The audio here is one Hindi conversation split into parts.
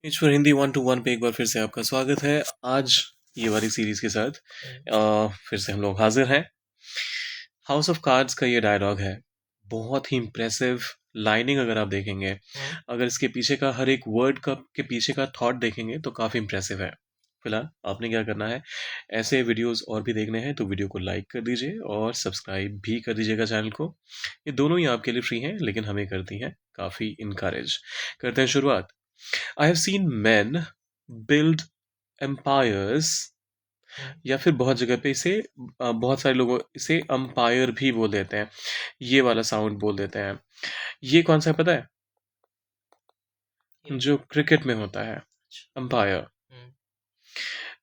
इच फॉर हिंदी 1 to 1 पे एक बार फिर से आपका स्वागत है। आज ये वाली सीरीज के साथ फिर से हम लोग हाजिर हैं। हाउस ऑफ कार्ड्स का ये डायलॉग है, बहुत ही इम्प्रेसिव लाइनिंग। अगर आप देखेंगे, अगर इसके पीछे का हर एक वर्ड का के पीछे का थॉट देखेंगे तो काफ़ी इम्प्रेसिव है। फिलहाल आपने क्या करना है, ऐसे वीडियोस और भी देखने हैं तो वीडियो को लाइक कर दीजिए और सब्सक्राइब भी कर दीजिएगा चैनल को। ये दोनों ही आपके लिए फ्री हैं, लेकिन हमें करती हैं काफ़ी इनकरेज। करते हैं शुरुआत। I have seen men build empires, या फिर बहुत जगह पे इसे बहुत सारे लोग इसे अंपायर भी बोल देते हैं। ये वाला साउंड बोल देते हैं। ये कौन सा है पता है? जो क्रिकेट में होता है, अंपायर।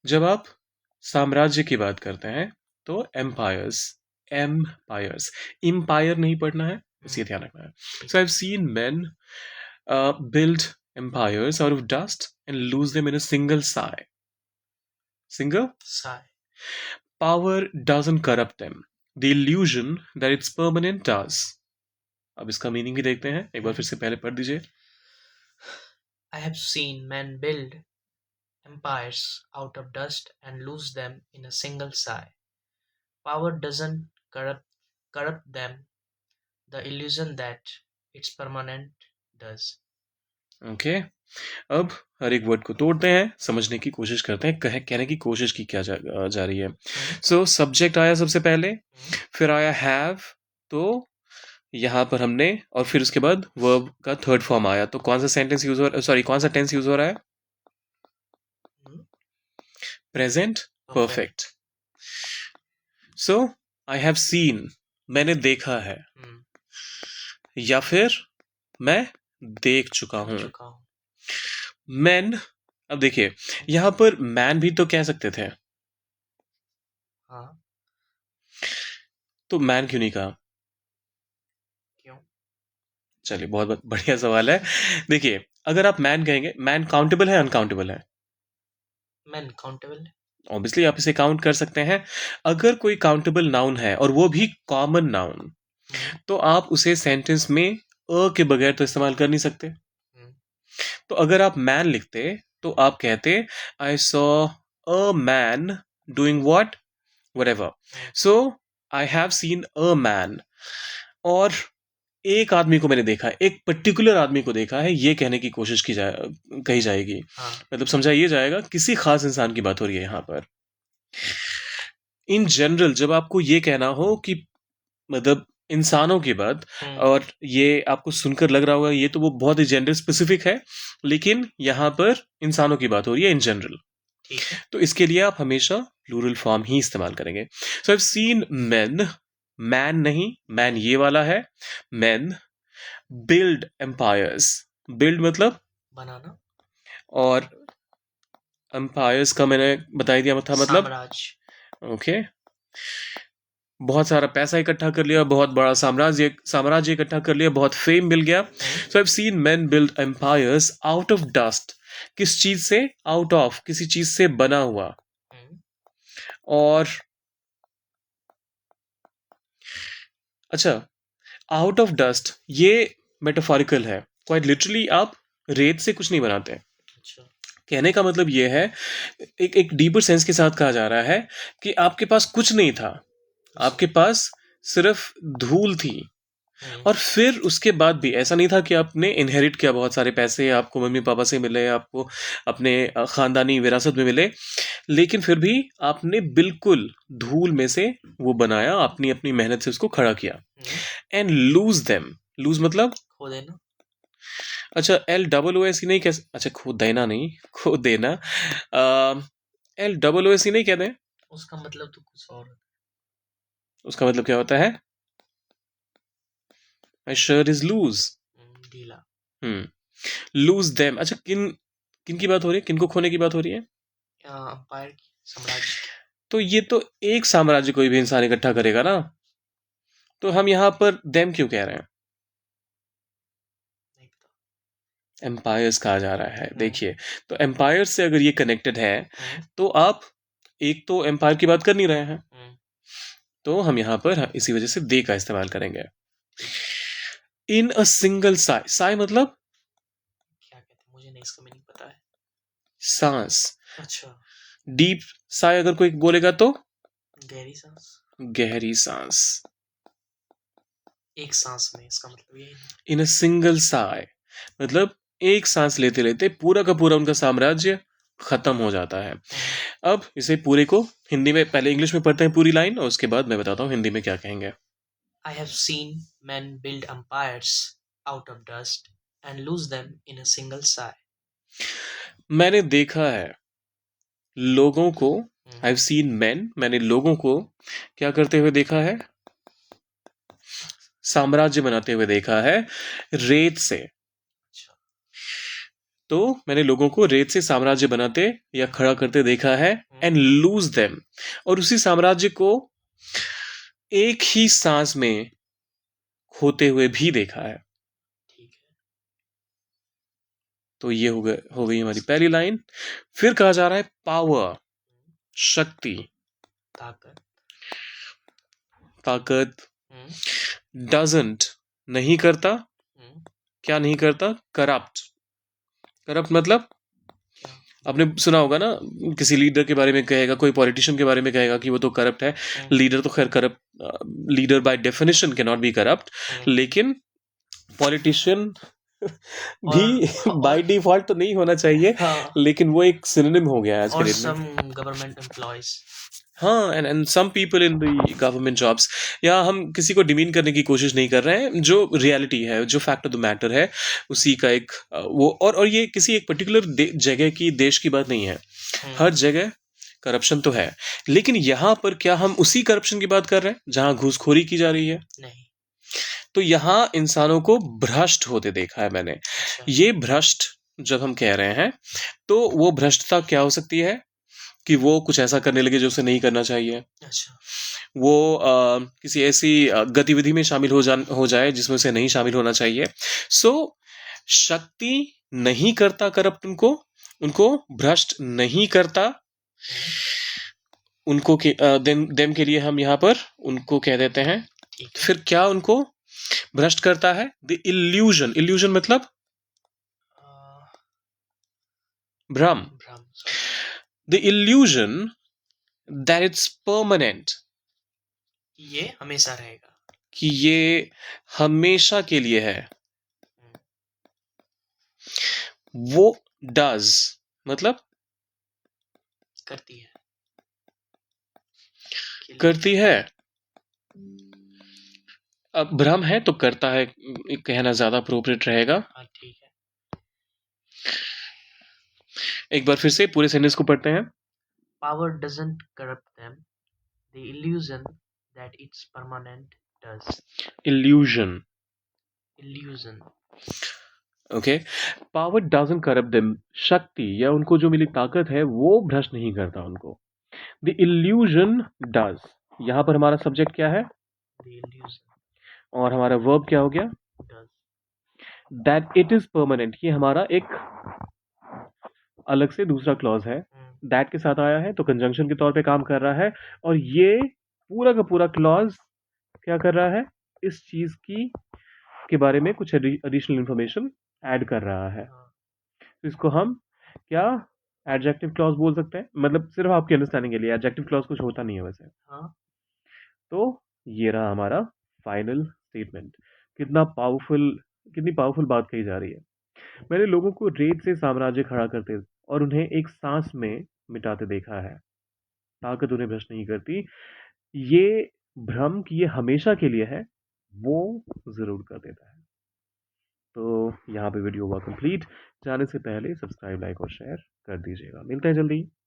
जब आप साम्राज्य की बात करते हैं तो एम्पायर्स, एम्पायर्स, इम्पायर नहीं पढ़ना है, इसे ध्यान रखना है। So I have seen men build empires out of dust and lose them in a single sigh. Single? Sigh. Power doesn't corrupt them. The illusion that it's permanent does. अब इसका मीनिंग भी देखते हैं, एक बार फिर से पहले पढ़ दीजिए। I have seen men build empires out of dust and lose them in a single sigh. Power doesn't corrupt them. The illusion that it's permanent does. Okay, अब हर एक वर्ड को तोड़ते हैं, समझने की कोशिश करते हैं, कहने की कोशिश की क्या जा रही है। सो सब्जेक्ट आया सबसे पहले, फिर आया हैव, तो यहाँ पर हमने, और फिर उसके बाद वर्ब का थर्ड फॉर्म आया। तो कौन सा सेंटेंस यूज हो रहा है, सॉरी कौन सा टेंस यूज हो रहा है? Present perfect. So I have scene, मैंने देखा है, या फिर मैं देख चुका हूं। मैन, अब देखिए यहां पर मैन भी तो कह सकते थे, हाँ, तो मैन क्यों नहीं कहा? क्यों? चलिए, बहुत बढ़िया सवाल है। देखिए, अगर आप मैन कहेंगे, मैन काउंटेबल है अनकाउंटेबल है? मैन काउंटेबल है। ऑब्वियसली आप इसे काउंट कर सकते हैं। अगर कोई काउंटेबल नाउन है और वो भी कॉमन नाउन, तो आप उसे सेंटेंस में अ के बगैर तो इस्तेमाल कर नहीं सकते। तो अगर आप मैन लिखते तो आप कहते I saw a man doing what, whatever. So I have seen a man, और एक आदमी को मैंने देखा है, एक पर्टिकुलर आदमी को देखा है, ये कहने की कोशिश कही जाएगी। मतलब समझा ये जाएगा किसी खास इंसान की बात हो रही है यहाँ पर। इन जनरल जब आपको ये कहना हो कि मतलब इंसानों की बात, और ये आपको सुनकर लग रहा होगा ये तो वो बहुत ही जेंडर स्पेसिफिक है, लेकिन यहाँ पर इंसानों की बात हो रही है इन जनरल। तो इसके लिए आप हमेशा प्लूरल फॉर्म ही इस्तेमाल करेंगे। So I have seen men, man नहीं, मैन ये वाला है, मैन बिल्ड एम्पायर्स, बिल्ड मतलब बनाना, और एम्पायर्स का मैंने बता दिया था मतलब साम्राज्य। ओके। बहुत सारा पैसा इकट्ठा कर लिया, बहुत बड़ा साम्राज्य इकट्ठा कर लिया, बहुत फेम मिल गया। So I have seen men build empires out of dust. किस चीज से? आउट ऑफ, किसी चीज से बना हुआ। और अच्छा, आउट ऑफ डस्ट ये मेटाफोरिकल है, क्वाइट लिटरली आप रेत से कुछ नहीं बनाते। कहने का मतलब ये है, एक डीपर सेंस के साथ कहा जा रहा है कि आपके पास कुछ नहीं था, आपके पास सिर्फ धूल थी, और फिर उसके बाद भी ऐसा नहीं था कि आपने इनहेरिट किया बहुत सारे पैसे, आपको मम्मी पापा से मिले, आपको अपने खानदानी विरासत में मिले, लेकिन फिर भी आपने बिल्कुल धूल में से वो बनाया, अपनी अपनी मेहनत से उसको खड़ा किया। एंड लूज देम, लूज मतलब खो देना। अच्छा, LOOS नहीं कह, अच्छा खो देना नहीं, खो देना, LOOS नहीं कहते हैं। उसका मतलब तो कुछ और होता है। उसका मतलब क्या होता है? माय शर्ट इज लूज, ढीला। Loose them. अच्छा, किन किन की बात हो रही है, किनको खोने की बात हो रही है? अंपायर की, साम्राज्य। तो ये तो एक साम्राज्य कोई भी इंसान इकट्ठा करेगा ना, तो हम यहाँ पर देम क्यों कह रहे हैं? एम्पायर्स कहा जा रहा है। देखिए, तो एम्पायर से अगर ये कनेक्टेड है तो आप एक तो एम्पायर की बात कर नहीं रहे हैं, तो हम यहाँ पर इसी वजह से दे का इस्तेमाल करेंगे। इन अ सिंगल साई, साई मतलब इसका मीनिंग पता है? सांस। अच्छा, डीप साय अगर कोई बोलेगा तो गहरी सांस। गहरी सांस। एक सांस में, इसका मतलब यही है। इन अ सिंगल साय मतलब एक सांस लेते लेते पूरा का पूरा उनका साम्राज्य खत्म हो जाता है। अब इसे पूरे को हिंदी में, पहले इंग्लिश में पढ़ते हैं पूरी लाइन और उसके बाद मैं बताता हूँ हिंदी में क्या कहेंगे। I have seen men build empires out of dust and lose them in a single sigh. मैंने देखा है लोगों को, आई हैव सीन मैन, मैंने लोगों को क्या करते हुए देखा है, साम्राज्य बनाते हुए देखा है रेत से। अच्छा, तो मैंने लोगों को रेत से साम्राज्य बनाते या खड़ा करते देखा है एंड लूज देम, और उसी साम्राज्य को एक ही सांस में खोते हुए भी देखा है। ठीक है। तो ये हो गई हमारी पहली लाइन। फिर कहा जा रहा है पावर, शक्ति, ताकत। ताकत। हम्म, डजंट नहीं करता, हम्म, क्या नहीं करता, करप्ट। करप्ट मतलब क्या? आपने सुना होगा ना, किसी लीडर के बारे में कहेगा, कोई पॉलिटिशियन के बारे में कहेगा कि वो तो करप्ट है। लीडर तो खैर corrupt, leader by definition can not be corrupt, लेकिन पॉलिटिशियन भी बाय डिफॉल्ट तो नहीं होना चाहिए, हाँ, लेकिन वो एक सिनोनिम हो गया है आज के और डेट में। some government employees. हाँ, and some people in the government jobs. या हम किसी को डिमीन करने की कोशिश नहीं कर रहे हैं, जो रियलिटी है, जो फैक्ट ऑफ द मैटर है, उसी का एक वो, और ये किसी एक पर्टिकुलर जगह की, देश की बात नहीं है। हर जगह करप्शन तो है, लेकिन यहाँ पर क्या हम उसी करप्शन की बात कर रहे हैं जहाँ घूसखोरी की जा रही है? नहीं। तो यहाँ इंसानों को भ्रष्ट होते देखा है मैंने। अच्छा, ये भ्रष्ट जब हम कह रहे हैं, तो वो भ्रष्टता क्या हो सकती है कि वो कुछ ऐसा करने लगे जो उसे नहीं करना चाहिए। अच्छा, वो किसी ऐसी गतिविधि में शामिल हो जाए जिसमें उसे नहीं शामिल होना चाहिए। सो शक्ति नहीं करता करप्ट उनको, उनको भ्रष्ट नहीं करता, उनको देम के लिए हम यहाँ पर उनको कह देते हैं। ठीक है। फिर क्या उनको भ्रष्ट करता है? The illusion. इल्यूजन मतलब भ्रम। भ्रम। The illusion that it's permanent, ये हमेशा रहेगा। कि ये हमेशा के लिए है। वो डज मतलब करती है। करती है। अब भ्रम है तो करता है कहना ज्यादा अप्रोप्रिएट रहेगा। हाँ, ठीक है। एक बार फिर से पूरे सेंटेंस को पढ़ते हैं। Power doesn't corrupt them. The illusion that it's permanent does. Illusion. Illusion. Okay. Power doesn't corrupt them, शक्ति या उनको जो मिली ताकत है वो भ्रष्ट नहीं करता उनको। द इल्यूजन डज, यहां पर हमारा सब्जेक्ट क्या है The illusion और हमारा वर्ब क्या हो गया? does. That it is permanent, ये हमारा एक अलग से दूसरा क्लॉज है। दैट के साथ आया है तो कंजंक्शन के तौर पे काम कर रहा है, और ये पूरा का पूरा क्लॉज क्या कर रहा है? इस चीज की के बारे में कुछ एडिशनल इंफॉर्मेशन ऐड कर रहा है। तो इसको हम क्या एडजेक्टिव क्लॉज बोल सकते हैं, मतलब सिर्फ आपकी अंडरस्टैंडिंग के लिए, एडजेक्टिव क्लॉज कुछ होता नहीं है वैसे। हाँ, तो ये रहा हमारा फाइनल स्टेटमेंट। कितनी पावरफुल बात कही जा रही है। मैंने लोगों को रेत से साम्राज्य खड़ा करते और उन्हें एक सांस में मिटाते देखा है। ताकत उन्हें भ्रष्ट नहीं करती। ये भ्रम कि ये हमेशा के लिए है, वो जरूर कर देता है। तो यहाँ पे वीडियो हुआ कंप्लीट। जाने से पहले सब्सक्राइब, लाइक और शेयर कर दीजिएगा। मिलते हैं जल्दी।